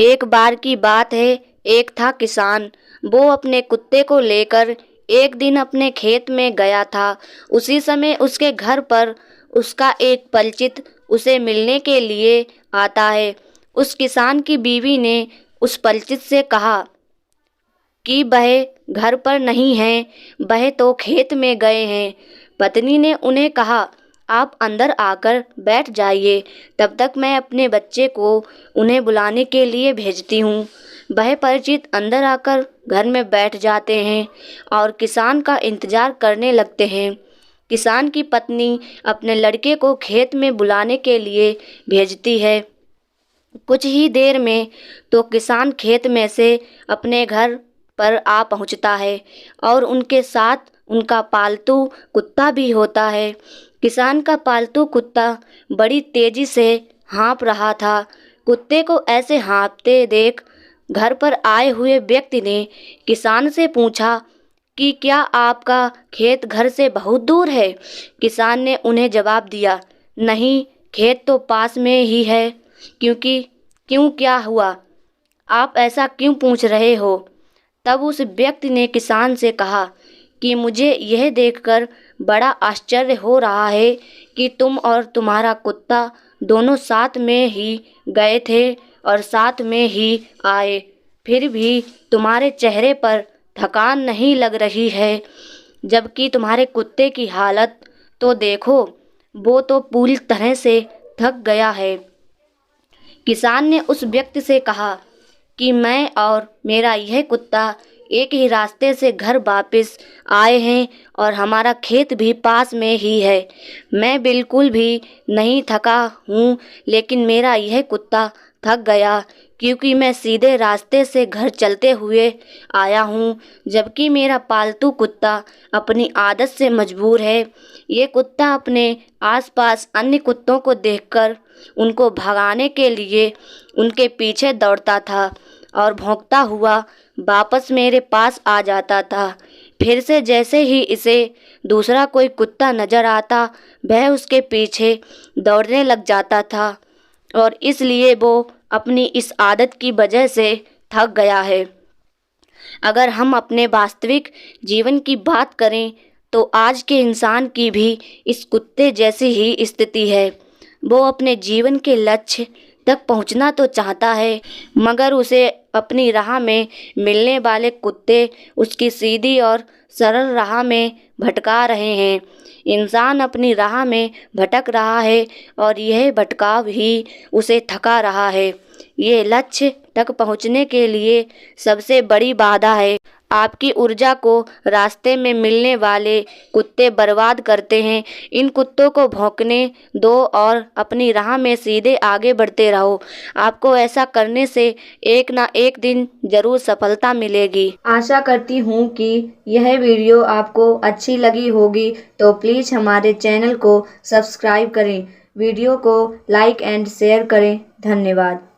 एक बार की बात है, एक था किसान। वो अपने कुत्ते को लेकर एक दिन अपने खेत में गया था। उसी समय उसके घर पर उसका एक परिचित उसे मिलने के लिए आता है। उस किसान की बीवी ने उस परिचित से कहा कि वह घर पर नहीं हैं, वह तो खेत में गए हैं। पत्नी ने उन्हें कहा, आप अंदर आकर बैठ जाइए, तब तक मैं अपने बच्चे को उन्हें बुलाने के लिए भेजती हूँ। वह परिचित अंदर आकर घर में बैठ जाते हैं और किसान का इंतजार करने लगते हैं। किसान की पत्नी अपने लड़के को खेत में बुलाने के लिए भेजती है। कुछ ही देर में तो किसान खेत में से अपने घर पर आ पहुंचता है और उनके साथ उनका पालतू कुत्ता भी होता है। किसान का पालतू कुत्ता बड़ी तेजी से हाँफ रहा था। कुत्ते को ऐसे हाँफते देख घर पर आए हुए व्यक्ति ने किसान से पूछा कि क्या आपका खेत घर से बहुत दूर है? किसान ने उन्हें जवाब दिया, नहीं, खेत तो पास में ही है। क्योंकि क्यों, क्या हुआ? आप ऐसा क्यों पूछ रहे हो? तब उस व्यक्ति ने किसान से कहा कि मुझे यह देखकर बड़ा आश्चर्य हो रहा है कि तुम और तुम्हारा कुत्ता दोनों साथ में ही गए थे और साथ में ही आए, फिर भी तुम्हारे चेहरे पर थकान नहीं लग रही है, जबकि तुम्हारे कुत्ते की हालत तो देखो, वो तो पूरी तरह से थक गया है। किसान ने उस व्यक्ति से कहा कि मैं और मेरा यह कुत्ता एक ही रास्ते से घर वापस आए हैं और हमारा खेत भी पास में ही है। मैं बिल्कुल भी नहीं थका हूँ, लेकिन मेरा यह कुत्ता थक गया क्योंकि मैं सीधे रास्ते से घर चलते हुए आया हूँ, जबकि मेरा पालतू कुत्ता अपनी आदत से मजबूर है। ये कुत्ता अपने आसपास अन्य कुत्तों को देखकर उनको भगाने के लिए उनके पीछे दौड़ता था और भौंकता हुआ वापस मेरे पास आ जाता था। फिर से जैसे ही इसे दूसरा कोई कुत्ता नजर आता, वह उसके पीछे दौड़ने लग जाता था और इसलिए वो अपनी इस आदत की वजह से थक गया है। अगर हम अपने वास्तविक जीवन की बात करें तो आज के इंसान की भी इस कुत्ते जैसी ही स्थिति है। वो अपने जीवन के लक्ष्य तक पहुंचना तो चाहता है, मगर उसे अपनी राह में मिलने वाले कुत्ते उसकी सीधी और सरल राह में भटका रहे हैं। इंसान अपनी राह में भटक रहा है और यह भटकाव ही उसे थका रहा है। ये लक्ष्य तक पहुंचने के लिए सबसे बड़ी बाधा है। आपकी ऊर्जा को रास्ते में मिलने वाले कुत्ते बर्बाद करते हैं। इन कुत्तों को भौंकने दो और अपनी राह में सीधे आगे बढ़ते रहो। आपको ऐसा करने से एक ना एक दिन जरूर सफलता मिलेगी। आशा करती हूँ कि यह वीडियो आपको अच्छी लगी होगी, तो प्लीज़ हमारे चैनल को सब्सक्राइब करें, वीडियो को लाइक एंड शेयर करें। धन्यवाद।